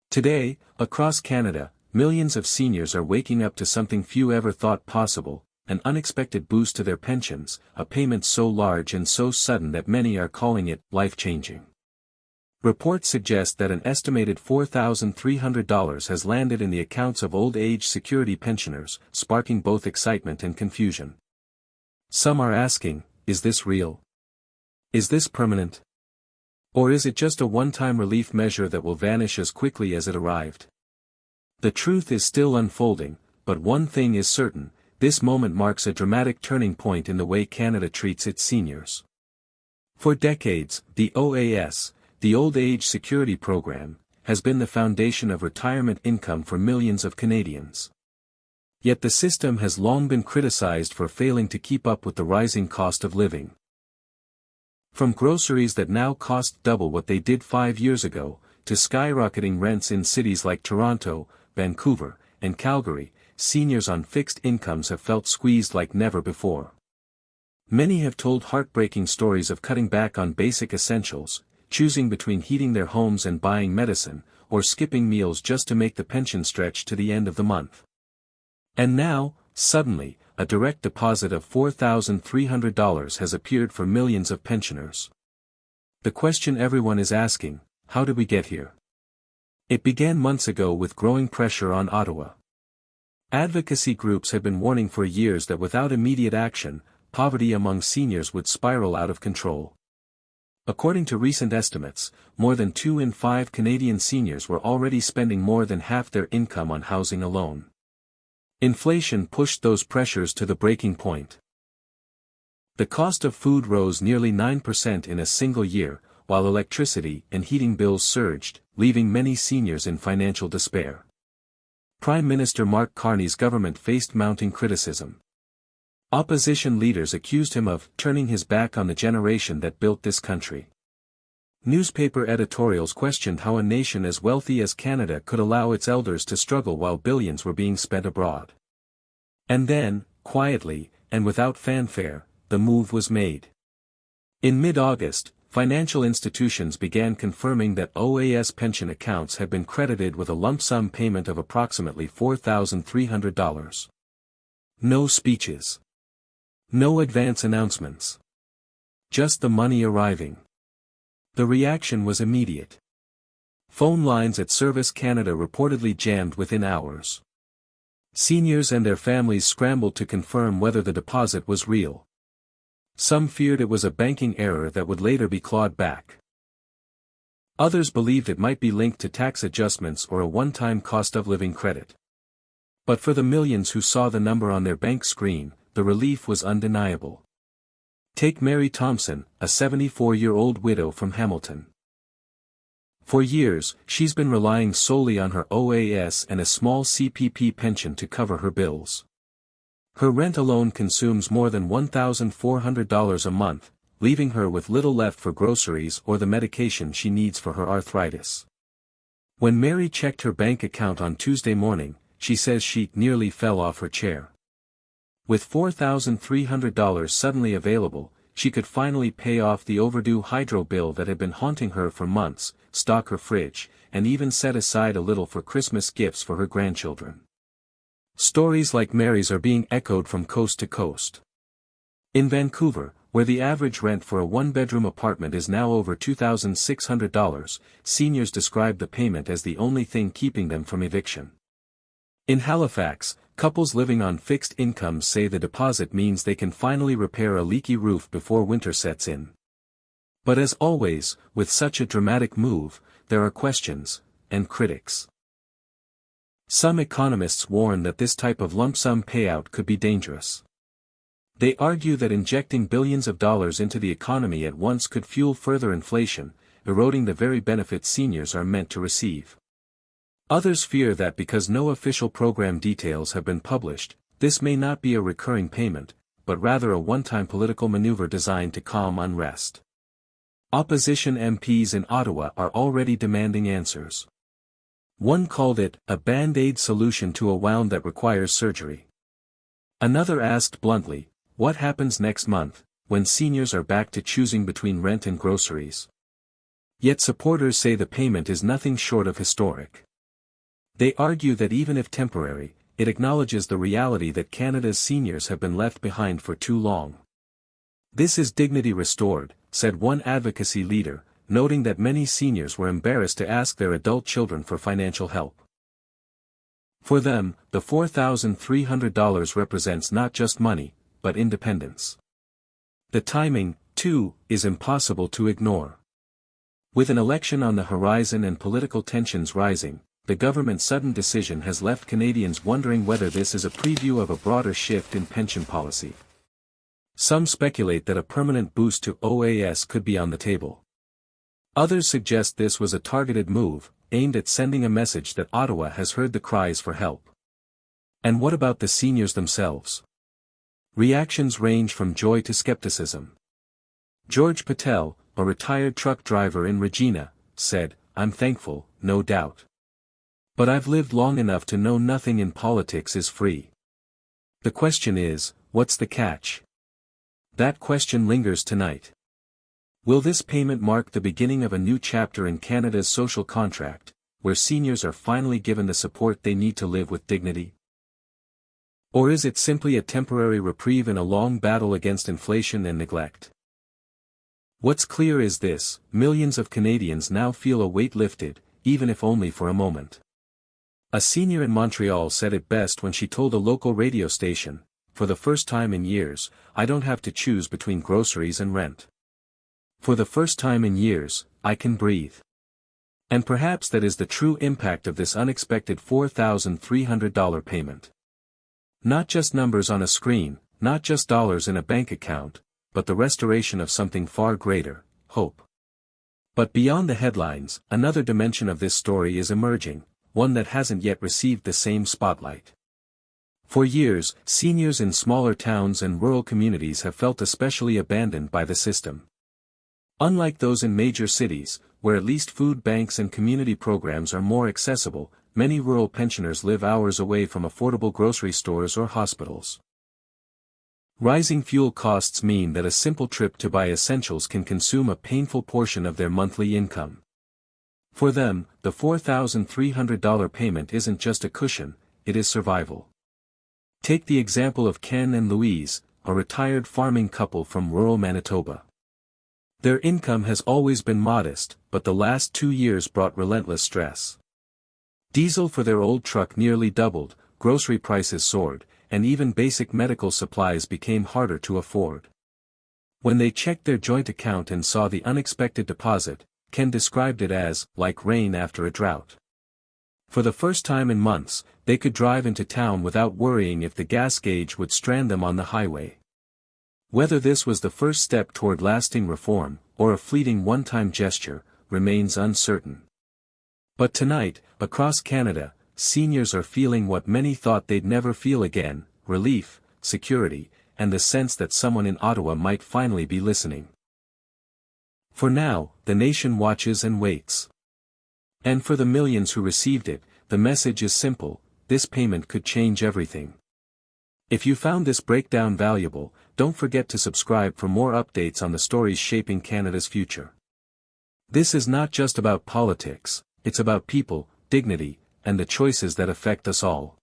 Today, across Canada, millions of seniors are waking up to something few ever thought possible, an unexpected boost to their pensions, a payment so large and so sudden that many are calling it life-changing. Reports suggest that an estimated $4,300 has landed in the accounts of old age security pensioners, sparking both excitement and confusion. Some are asking, is this real? Is this permanent? Or is it just a one-time relief measure that will vanish as quickly as it arrived? The truth is still unfolding, but one thing is certain, this moment marks a dramatic turning point in the way Canada treats its seniors. For decades, the OAS, the Old Age Security Program, has been the foundation of retirement income for millions of Canadians. Yet the system has long been criticized for failing to keep up with the rising cost of living. From groceries that now cost double what they did 5 years ago, to skyrocketing rents in cities like Toronto, Vancouver, and Calgary, seniors on fixed incomes have felt squeezed like never before. Many have told heartbreaking stories of cutting back on basic essentials, choosing between heating their homes and buying medicine, or skipping meals just to make the pension stretch to the end of the month. And now, suddenly, a direct deposit of $4,300 has appeared for millions of pensioners. The question everyone is asking, how did we get here? It began months ago with growing pressure on Ottawa. Advocacy groups had been warning for years that without immediate action, poverty among seniors would spiral out of control. According to recent estimates, more than 2 in 5 Canadian seniors were already spending more than half their income on housing alone. Inflation pushed those pressures to the breaking point. The cost of food rose nearly 9% in a single year, while electricity and heating bills surged, leaving many seniors in financial despair. Prime Minister Mark Carney's government faced mounting criticism. Opposition leaders accused him of turning his back on the generation that built this country. Newspaper editorials questioned how a nation as wealthy as Canada could allow its elders to struggle while billions were being spent abroad. And then, quietly, and without fanfare, the move was made. In mid-August, financial institutions began confirming that OAS pension accounts had been credited with a lump sum payment of approximately $4,300. No speeches. No advance announcements. Just the money arriving. The reaction was immediate. Phone lines at Service Canada reportedly jammed within hours. Seniors and their families scrambled to confirm whether the deposit was real. Some feared it was a banking error that would later be clawed back. Others believed it might be linked to tax adjustments or a one-time cost of living credit. But for the millions who saw the number on their bank screen, the relief was undeniable. Take Mary Thompson, a 74-year-old widow from Hamilton. For years, she's been relying solely on her OAS and a small CPP pension to cover her bills. Her rent alone consumes more than $1,400 a month, leaving her with little left for groceries or the medication she needs for her arthritis. When Mary checked her bank account on Tuesday morning, she says she nearly fell off her chair. With $4,300 suddenly available, she could finally pay off the overdue hydro bill that had been haunting her for months, stock her fridge, and even set aside a little for Christmas gifts for her grandchildren. Stories like Mary's are being echoed from coast to coast. In Vancouver, where the average rent for a one-bedroom apartment is now over $2,600, seniors describe the payment as the only thing keeping them from eviction. In Halifax, couples living on fixed incomes say the deposit means they can finally repair a leaky roof before winter sets in. But as always, with such a dramatic move, there are questions, and critics. Some economists warn that this type of lump sum payout could be dangerous. They argue that injecting billions of dollars into the economy at once could fuel further inflation, eroding the very benefits seniors are meant to receive. Others fear that because no official program details have been published, this may not be a recurring payment, but rather a one-time political maneuver designed to calm unrest. Opposition MPs in Ottawa are already demanding answers. One called it a band-aid solution to a wound that requires surgery. Another asked bluntly, what happens next month, when seniors are back to choosing between rent and groceries? Yet supporters say the payment is nothing short of historic. They argue that even if temporary, it acknowledges the reality that Canada's seniors have been left behind for too long. This is dignity restored, said one advocacy leader, noting that many seniors were embarrassed to ask their adult children for financial help. For them, the $4,300 represents not just money, but independence. The timing, too, is impossible to ignore. With an election on the horizon and political tensions rising, the government's sudden decision has left Canadians wondering whether this is a preview of a broader shift in pension policy. Some speculate that a permanent boost to OAS could be on the table. Others suggest this was a targeted move, aimed at sending a message that Ottawa has heard the cries for help. And what about the seniors themselves? Reactions range from joy to skepticism. George Patel, a retired truck driver in Regina, said, "I'm thankful, no doubt. But I've lived long enough to know nothing in politics is free. The question is, what's the catch?" That question lingers tonight. Will this payment mark the beginning of a new chapter in Canada's social contract, where seniors are finally given the support they need to live with dignity? Or is it simply a temporary reprieve in a long battle against inflation and neglect? What's clear is this: millions of Canadians now feel a weight lifted, even if only for a moment. A senior in Montreal said it best when she told a local radio station, "For the first time in years, I don't have to choose between groceries and rent. For the first time in years, I can breathe." And perhaps that is the true impact of this unexpected $4,300 payment. Not just numbers on a screen, not just dollars in a bank account, but the restoration of something far greater, hope. But beyond the headlines, another dimension of this story is emerging, one that hasn't yet received the same spotlight. For years, seniors in smaller towns and rural communities have felt especially abandoned by the system. Unlike those in major cities, where at least food banks and community programs are more accessible, many rural pensioners live hours away from affordable grocery stores or hospitals. Rising fuel costs mean that a simple trip to buy essentials can consume a painful portion of their monthly income. For them, the $4,300 payment isn't just a cushion, it is survival. Take the example of Ken and Louise, a retired farming couple from rural Manitoba. Their income has always been modest, but the last 2 years brought relentless stress. Diesel for their old truck nearly doubled, grocery prices soared, and even basic medical supplies became harder to afford. When they checked their joint account and saw the unexpected deposit, Ken described it as, like rain after a drought. For the first time in months, they could drive into town without worrying if the gas gauge would strand them on the highway. Whether this was the first step toward lasting reform, or a fleeting one-time gesture, remains uncertain. But tonight, across Canada, seniors are feeling what many thought they'd never feel again: relief, security, and the sense that someone in Ottawa might finally be listening. For now, the nation watches and waits. And for the millions who received it, the message is simple: this payment could change everything. If you found this breakdown valuable, don't forget to subscribe for more updates on the stories shaping Canada's future. This is not just about politics, it's about people, dignity, and the choices that affect us all.